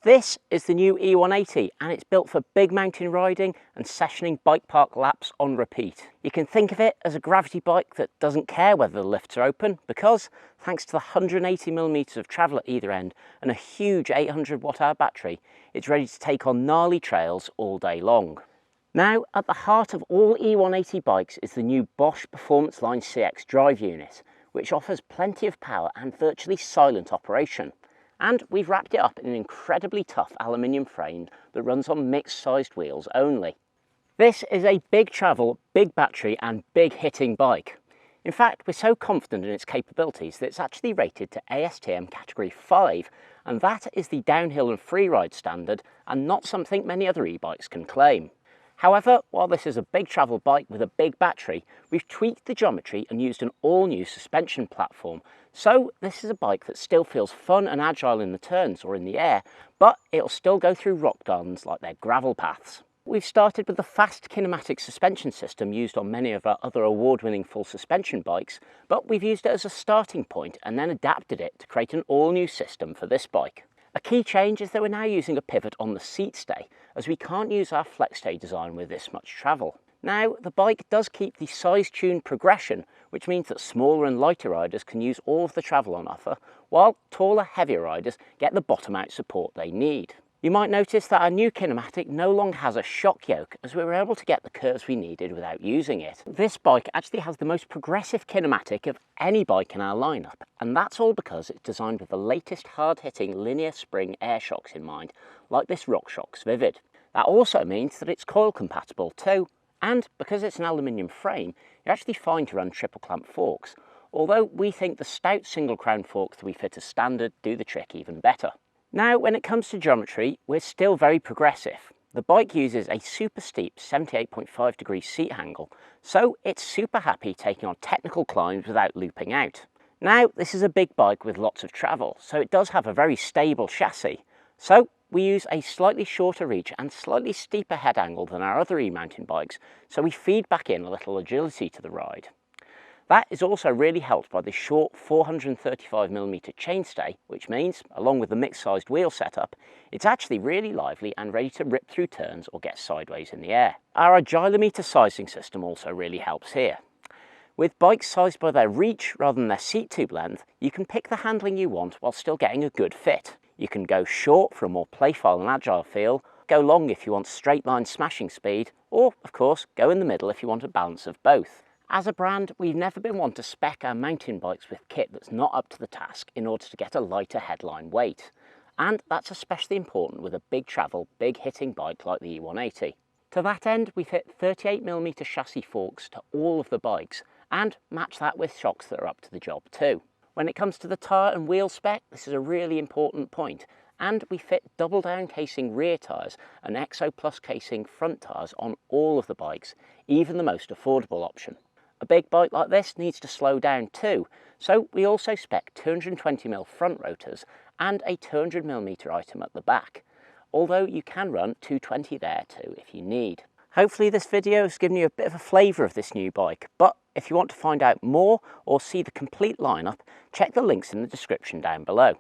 This is the new eONE-EIGHTY and it's built for big mountain riding and sessioning bike park laps on repeat. You can think of it as a gravity bike that doesn't care whether the lifts are open because, thanks to the 180mm of travel at either end and a huge 800 watt-hour battery, it's ready to take on gnarly trails all day long. Now, at the heart of all eONE-EIGHTY bikes is the new Bosch Performance Line CX drive unit, which offers plenty of power and virtually silent operation. And we've wrapped it up in an incredibly tough aluminium frame that runs on mixed-sized wheels only. This is a big travel, big battery and big hitting bike. In fact, we're so confident in its capabilities that it's actually rated to ASTM category 5, and that is the downhill and freeride standard and not something many other e-bikes can claim. However, while this is a big travel bike with a big battery, we've tweaked the geometry and used an all-new suspension platform. So this is a bike that still feels fun and agile in the turns or in the air, but it'll still go through rock gardens like they're gravel paths. We've started with the fast Kinematic suspension system used on many of our other award-winning full suspension bikes, but we've used it as a starting point and then adapted it to create an all-new system for this bike. A key change is that we're now using a pivot on the seat stay, as we can't use our flex stay design with this much travel. Now, the bike does keep the size-tuned progression, which means that smaller and lighter riders can use all of the travel on offer, while taller, heavier riders get the bottom-out support they need. You might notice that our new Kinematic no longer has a shock yoke, as we were able to get the curves we needed without using it. This bike actually has the most progressive Kinematic of any bike in our lineup, and that's all because it's designed with the latest hard-hitting linear spring air shocks in mind, like this RockShox Vivid. That also means that it's coil compatible too, and because it's an aluminium frame, you're actually fine to run triple clamp forks, although we think the stout single crown forks that we fit as standard do the trick even better. Now, when it comes to geometry, we're still very progressive. The bike uses a super steep 78.5 degree seat angle, so it's super happy taking on technical climbs without looping out. Now, this is a big bike with lots of travel, so it does have a very stable chassis. So we use a slightly shorter reach and slightly steeper head angle than our other e-mountain bikes, so we feed back in a little agility to the ride. That is also really helped by the short 435mm chainstay, which means, along with the mixed-sized wheel setup, it's actually really lively and ready to rip through turns or get sideways in the air. Our agilometer sizing system also really helps here. With bikes sized by their reach rather than their seat tube length, you can pick the handling you want while still getting a good fit. You can go short for a more playful and agile feel, go long if you want straight line smashing speed, or, of course, go in the middle if you want a balance of both. As a brand, we've never been one to spec our mountain bikes with kit that's not up to the task in order to get a lighter headline weight. And that's especially important with a big travel, big hitting bike like the eONE-EIGHTY. To that end, we fit 38mm chassis forks to all of the bikes and match that with shocks that are up to the job too. When it comes to the tyre and wheel spec, this is a really important point. And we fit double down casing rear tyres and Exo Plus casing front tyres on all of the bikes, even the most affordable option. A big bike like this needs to slow down too, so we also spec 220mm front rotors and a 200mm item at the back, although you can run 220 there too if you need. Hopefully this video has given you a bit of a flavour of this new bike, but if you want to find out more or see the complete lineup, check the links in the description down below.